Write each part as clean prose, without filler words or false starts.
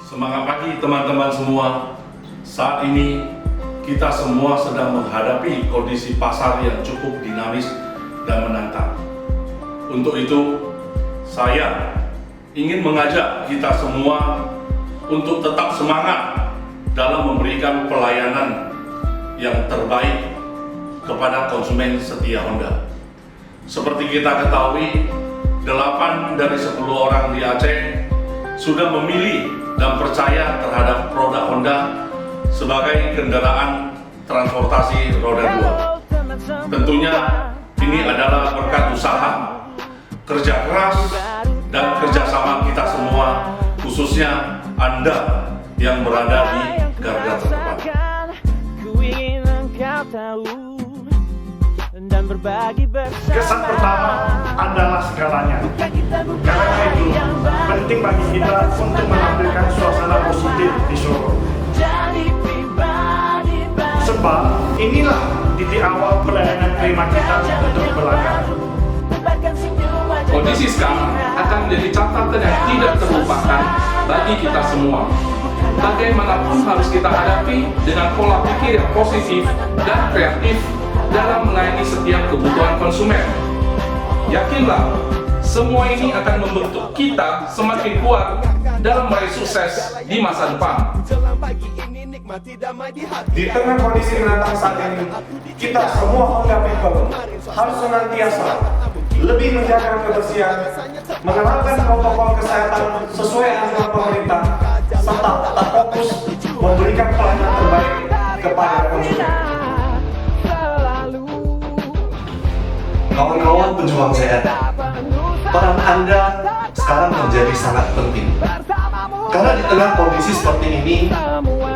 Semangat pagi teman-teman semua. Saat ini kita semua sedang menghadapi kondisi pasar yang cukup dinamis dan menantang. Untuk itu, saya ingin mengajak kita semua untuk tetap semangat dalam memberikan pelayanan yang terbaik kepada konsumen setia Honda. Seperti kita ketahui, 8 dari 10 orang di Aceh sudah memilih dan percaya terhadap produk Honda sebagai kendaraan transportasi roda 2. Tentunya ini adalah berkat usaha, kerja keras, dan kerjasama kita semua, khususnya Anda yang berada di garda terdepan. Kesan pertama adalah segalanya. Karena itu penting bagi kita untuk menampilkan suasana positif di Solo. Sebab inilah titik awal pelayanan prima kita untuk berlangganan. Kondisi sekarang akan menjadi catatan yang tidak terlupakan bagi kita semua. Bagaimanapun harus kita hadapi dengan pola pikir yang positif dan kreatif dalam melayani setiap kebutuhan konsumen. Yakinlah, semua ini akan membentuk kita semakin kuat dalam meraih sukses di masa depan. Di tengah kondisi menantang saat ini, kita semua Honda People harus senantiasa lebih menjaga kebersihan, menerapkan protokol kesehatan sesuai anjuran pemerintah, serta tetap fokus memberikan pelayanan terbaik kepada konsumen. Kawan-kawan pejuang CR, peran Anda sekarang menjadi sangat penting. Karena di tengah kondisi seperti ini,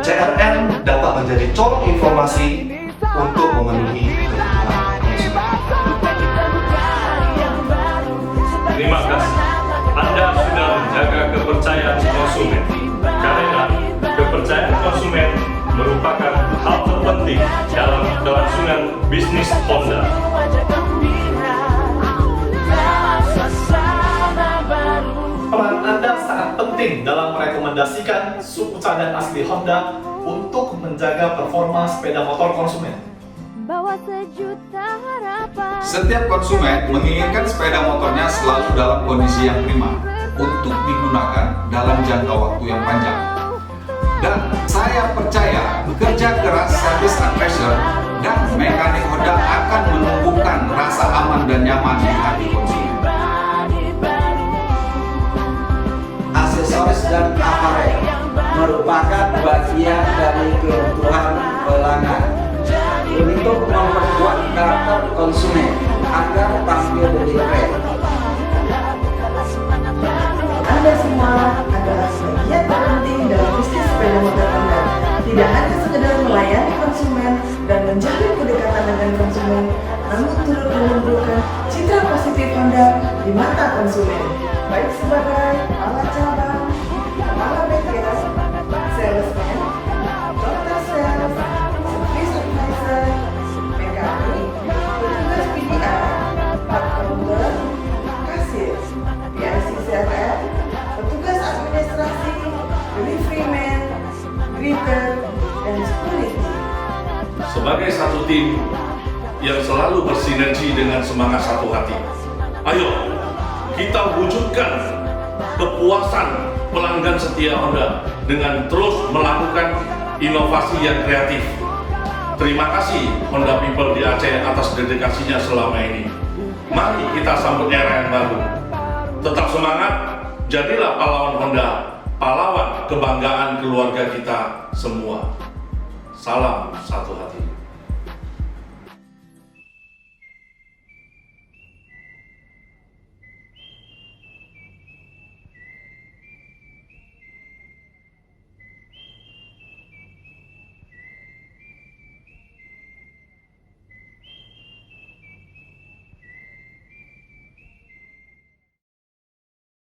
CRN dapat menjadi corong informasi untuk memenuhi kebutuhan konsumen. Terima kasih. Anda sudah menjaga kepercayaan konsumen. Karena kepercayaan konsumen merupakan hal terpenting dalam kelangsungan bisnis Honda. Peran Anda sangat penting dalam merekomendasikan suku cadang asli Honda untuk menjaga performa sepeda motor konsumen. Setiap konsumen menginginkan sepeda motornya selalu dalam kondisi yang prima untuk digunakan dalam jangka waktu yang panjang. Dan saya percaya kerja keras service advisor dan mekanik Honda akan menumbuhkan rasa aman dan nyaman di hati konsumen. Aksesoris dan aparel merupakan bagian dari kebutuhan pelanggan untuk memperkuat karakter konsumen agar tampil lebih keren. Anda semua adalah bagian terpenting dalam bisnis sepeda motor Anda. Tidak hanya sekedar melayani konsumen dan menjalin kedekatan dengan konsumen, namun turut menumbuhkan citra positif Honda di mata konsumen, baik sebagai alat cabang, kepala bengkel, salesman, dokter sales, service advisor, mekanik, petugas PDI, part counter, kasir, PIC CRM, petugas administrasi, delivery man, greeter, dan security. Sebagai satu tim yang selalu bersinergi dengan semangat satu hati, ayo kita wujudkan kepuasan pelanggan setia Honda dengan terus melakukan inovasi yang kreatif. Terima kasih Honda People di Aceh atas dedikasinya selama ini. Mari kita sambut era yang baru. Tetap semangat, jadilah pahlawan Honda, pahlawan kebanggaan keluarga kita semua. Salam satu hati.